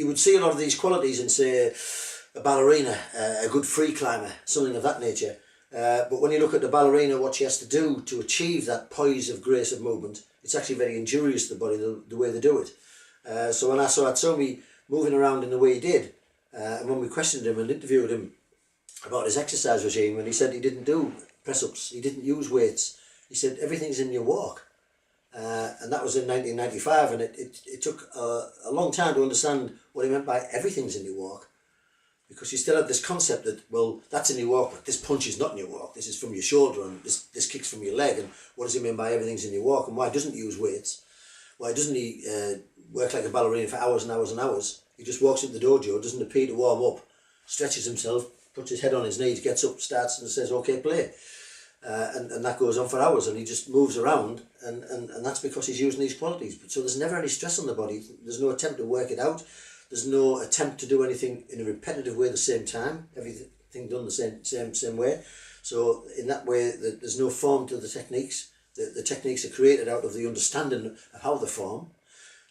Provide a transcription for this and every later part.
you would see a lot of these qualities in, say, a ballerina, a good free climber, something of that nature. But when you look at the ballerina, what she has to do to achieve that poise of grace of movement, it's actually very injurious to the body, the way they do it. So when I saw Hatsumi moving around in the way he did, and when we questioned him and interviewed him about his exercise regime, and he said he didn't do press-ups, he didn't use weights, he said everything's in your walk. And that was in 1995, and it took a long time to understand what he meant by everything's in your walk, because you still have this concept that, well, that's in your walk, but this punch is not in your walk, this is from your shoulder, and this kicks from your leg, and what does he mean by everything's in your walk, and why doesn't he use weights? Why doesn't he work like a ballerina for hours and hours and hours? He just walks into the dojo, doesn't appear to warm up, stretches himself, puts his head on his knees, gets up, starts and says, okay, play. And that goes on for hours, and he just moves around, and that's because he's using these qualities. But so there's never any stress on the body, there's no attempt to work it out, there's no attempt to do anything in a repetitive way at the same time, everything done the same way. So in that way, there's no form to the techniques. The techniques are created out of the understanding of how they form,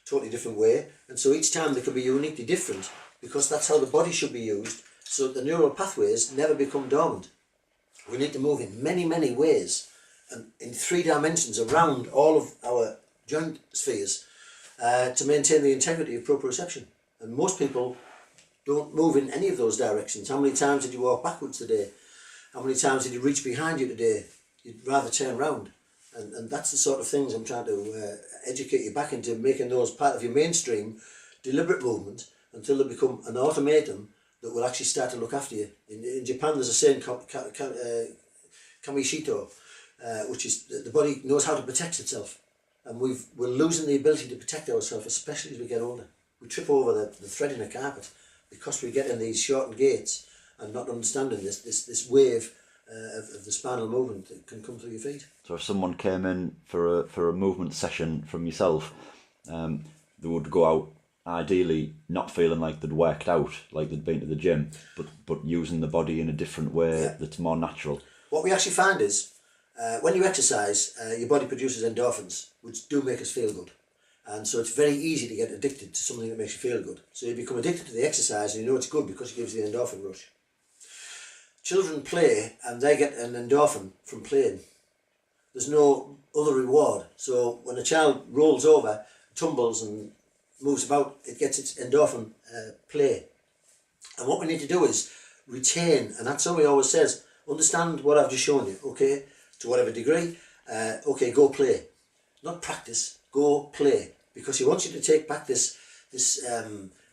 totally different way, and so each time they can be uniquely different, because that's how the body should be used, so that the neural pathways never become dormant. We need to move in many, many ways, and in 3 dimensions around all of our joint spheres, to maintain the integrity of proprioception. And most people don't move in any of those directions. How many times did you walk backwards today? How many times did you reach behind you today? You'd rather turn round. And that's the sort of things I'm trying to educate you back into, making those part of your mainstream deliberate movement until they become an automaton that will actually start to look after you. In Japan, there's a saying, kamishito, which is the body knows how to protect itself. And we're losing the ability to protect ourselves, especially as we get older. We trip over the thread in a carpet because we get in these shortened gaits and not understanding this wave of the spinal movement that can come through your feet. So if someone came in for a movement session from yourself, they would go out ideally not feeling like they'd worked out, like they'd been to the gym, but using the body in a different way that's more natural. What we actually find is when you exercise, your body produces endorphins, which do make us feel good. And so it's very easy to get addicted to something that makes you feel good. So you become addicted to the exercise, and you know it's good because it gives you the endorphin rush. Children play and they get an endorphin from playing. There's no other reward. So when a child rolls over, tumbles and moves about, it gets its endorphin play. And what we need to do is retain, and that's how he always says, understand what I've just shown you, okay, to whatever degree, okay, go play. Not practice, go play. Because he wants you to take back this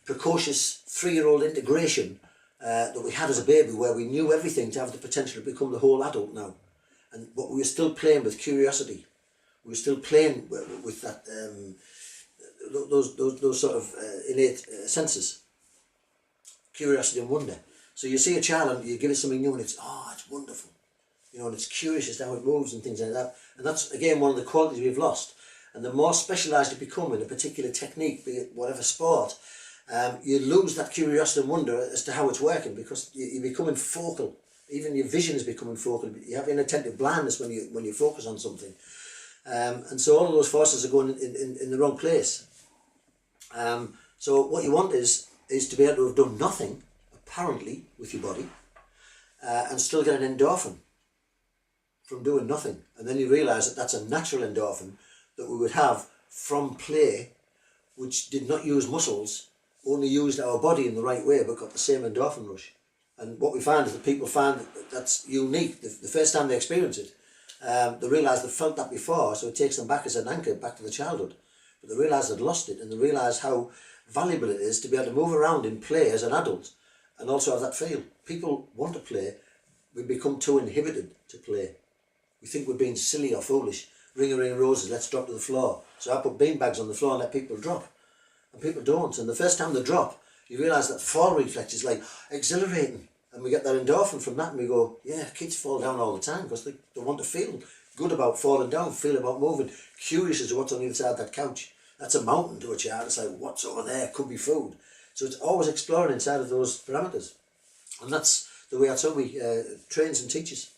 precocious 3-year-old integration that we had as a baby, where we knew everything to have the potential to become the whole adult now. But we were still playing with curiosity. We were still playing with that, those sort of innate senses. Curiosity and wonder. So you see a child and you give it something new and it's wonderful. You know, and it's curious as to how it moves and things like that. And that's, again, one of the qualities we've lost. And the more specialised you become in a particular technique, be it whatever sport, you lose that curiosity and wonder as to how it's working, because you're becoming focal. Even your vision is becoming focal. You have inattentive blindness when you focus on something. And so all of those forces are going in the wrong place. So what you want is to be able to have done nothing, apparently, with your body, and still get an endorphin from doing nothing. And then you realise that that's a natural endorphin that we would have from play, which did not use muscles, only used our body in the right way, but got the same endorphin rush. And what we find is that people find that that's unique. The first time they experience it, they realise they've felt that before, so it takes them back as an anchor, back to the childhood. But they realise they'd lost it, and they realise how valuable it is to be able to move around in play as an adult, and also have that feel. People want to play, we become too inhibited to play. We think we're being silly or foolish. Ring a ring of roses, let's drop to the floor. So I put beanbags on the floor and let people drop. And people don't. And the first time they drop, you realise that fall reflex is like exhilarating. And we get that endorphin from that, and we go, yeah, kids fall down all the time because they want to feel good about falling down, feel about moving, curious as to what's on the other side of that couch. That's a mountain to a child. It's like, what's over there? Could be food. So it's always exploring inside of those parameters. And that's the way Hatsumi trains and teaches.